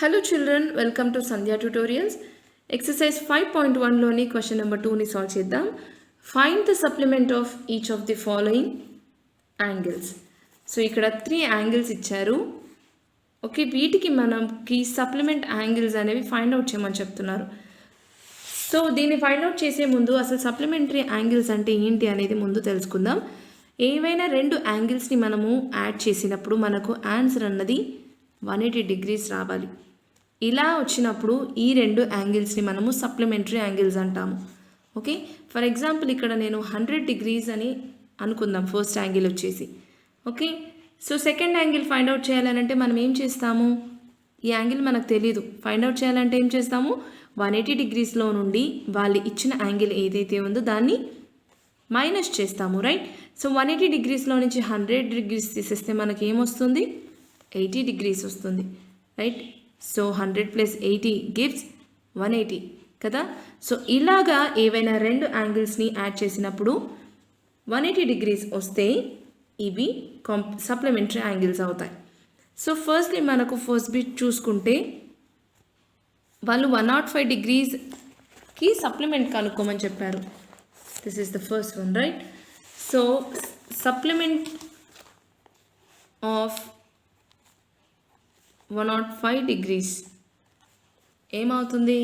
Hello children, welcome to Sandhya tutorials. Exercise 5.1 లోని question number 2 ని solve చేద్దాం. Find the supplement of each of the following angles. So ఇక్కడ 3 angles ఇచ్చారు. Okay, వీటికి మనకి supplement angles అనేవి ఫైండ్ అవుట్ చేయమని చెప్తున్నారు. సో దీన్ని ఫైండ్ అవుట్ చేసే ముందు అసలు సప్లిమెంటరీ యాంగిల్స్ అంటే ఏంటి అనేది ముందు తెలుసుకుందాం. ఏవైనా రెండు యాంగిల్స్ని మనము యాడ్ చేసినప్పుడు మనకు ఆన్సర్ అన్నది 180 degrees రావాలి. ఇలా వచ్చినప్పుడు ఈ రెండు యాంగిల్స్ని మనము సప్లిమెంటరీ యాంగిల్స్ అంటాము. ఓకే, ఫర్ ఎగ్జాంపుల్ ఇక్కడ నేను 100 degrees అని అనుకుందాం ఫస్ట్ యాంగిల్ వచ్చేసి. Okay, so second angle find out చేయాలంటే మనం ఏం చేస్తాము, ఈ యాంగిల్ మనకు తెలియదు, ఫైండ్ అవుట్ చేయాలంటే ఏం చేస్తాము, 180 degreesలో నుండి వాళ్ళు ఇచ్చిన యాంగిల్ ఏదైతే ఉందో దాన్ని మైనస్ చేస్తాము, రైట్. సో 180 degreesలో నుంచి 100 degrees తీసేస్తే మనకి ఏమొస్తుంది, 80 degrees వస్తుంది, రైట్. సో 100 + 80 gives 180 కదా. సో ఇలాగా ఏవైనా రెండు యాంగిల్స్ని యాడ్ చేసినప్పుడు 180 degrees వస్తే ఇవి సప్లిమెంటరీ యాంగిల్స్ అవుతాయి. సో ఫస్ట్లీ మనకు ఫస్ట్ బిట్ చూసుకుంటే వాళ్ళు 105 degreesకి సప్లిమెంట్ కనుక్కోమని చెప్పారు. This is the first one, right. So supplement of 105 degrees ఏమవుతుంది,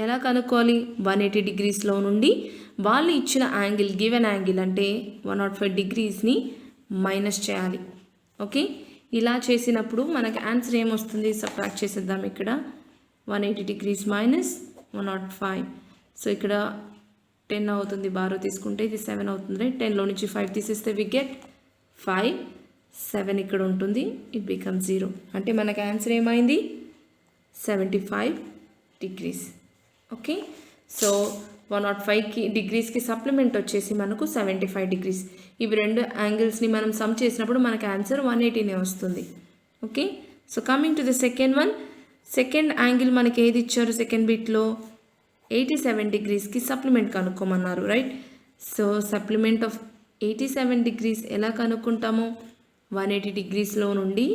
ఎలా కనుక్కోవాలి, 180 degreesలో నుండి వాళ్ళు ఇచ్చిన యాంగిల్, గివెన్ యాంగిల్ అంటే 105 degreesని మైనస్ చేయాలి. ఓకే, ఇలా చేసినప్పుడు మనకి ఆన్సర్ ఏమొస్తుంది, సబ్ట్రాక్ట్ చేసేద్దాం. ఇక్కడ 180 degrees మైనస్ 105, సో ఇక్కడ 10 అవుతుంది, బారో తీసుకుంటే ఇది 7 అవుతుంది, రైట్. 10లో నుంచి 5 తీసేస్తే వి గెట్ 5, 7 ఇక్కడ ఉంటుంది, ఇట్ బికమ్ 0. అంటే మనకు ఆన్సర్ ఏమైంది, 75 degrees. ఓకే, సో 105 degreesకి సప్లిమెంట్ వచ్చేసి మనకు 75 degrees. ఇవి రెండు యాంగిల్స్ని మనం సమ్ చేసినప్పుడు మనకు ఆన్సర్ 180నే వస్తుంది. Okay, so coming to the second one, second angle మనకి ఏది ఇచ్చారు, సెకండ్ బిట్లో 87 degreesకి సప్లిమెంట్ కనుక్కోమన్నారు, right. So supplement of 87 degrees ఎలా కనుక్కుంటాము, 180 degreesలో నుండి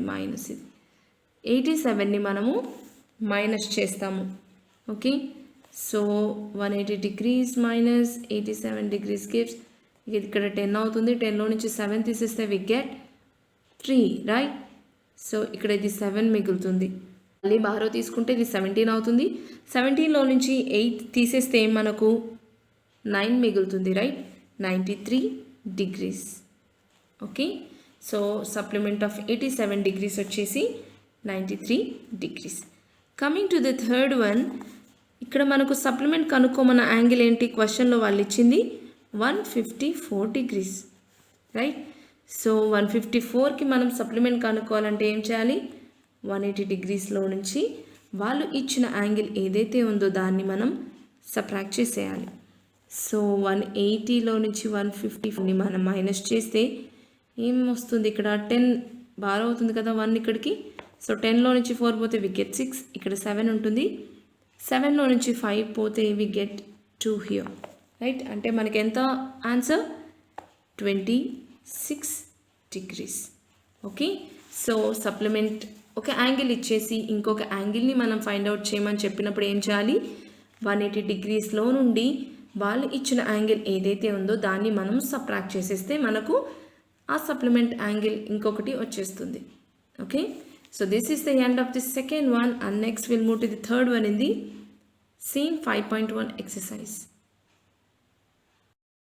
మైనస్ ఇది 87ని మనము మైనస్ చేస్తాము. Okay, so 180 degrees minus 87 degrees gives, ఇక్కడ 10 అవుతుంది, 10లో నుంచి 7 తీసేస్తే వి గెట్ 3, రైట్. సో ఇక్కడ ఇది 7 మిగులుతుంది, మళ్ళీ బారో తీసుకుంటే ఇది 17 అవుతుంది, 17లో నుంచి 8 తీసేస్తే మనకు 9 మిగులుతుంది, right. 93 degrees. Okay, so supplement of 87 degrees వచ్చేసి 93 degrees. Coming to the third one, ఇక్కడ మనకు సప్లిమెంట్ కనుక్కోమన్న యాంగిల్ ఏంటి, క్వశ్చన్లో వాళ్ళు ఇచ్చింది 154 degrees, రైట్. సో 154కి మనం సప్లిమెంట్ కనుక్కోవాలంటే ఏం చేయాలి, 180 degreesలో నుంచి వాళ్ళు ఇచ్చిన యాంగిల్ ఏదైతే ఉందో దాన్ని మనం సబ్ట్రాక్ట్ చేసేయాలి. సో 180లో నుంచి 154ని మనం మైనస్ చేస్తే ఏం వస్తుంది, ఇక్కడ 10 బారో అవుతుంది కదా 1 ఇక్కడికి. సో 10లో నుంచి 4 పోతే వి గెట్ 6, ఇక్కడ 7 ఉంటుంది, 7లో నుంచి 5 పోతే వి గెట్ 2 హియర్, రైట్. అంటే మనకి ఎంత answer, 26 degrees. Okay, so supplement ఒక యాంగిల్ ఇచ్చేసి ఇంకొక యాంగిల్ని మనం ఫైండ్ అవుట్ చేయమని చెప్పినప్పుడు ఏం చేయాలి, 180 degreesలో నుండి వాళ్ళు ఇచ్చిన యాంగిల్ ఏదైతే ఉందో దాన్ని మనం సబ్ట్రాక్ట్ చేసేస్తే మనకు ఆ సప్లిమెంట్ యాంగిల్ ఇంకొకటి వచ్చేస్తుంది. Okay, so this is the end of the second one, and next will move to the third one in the same 5.1 exercise.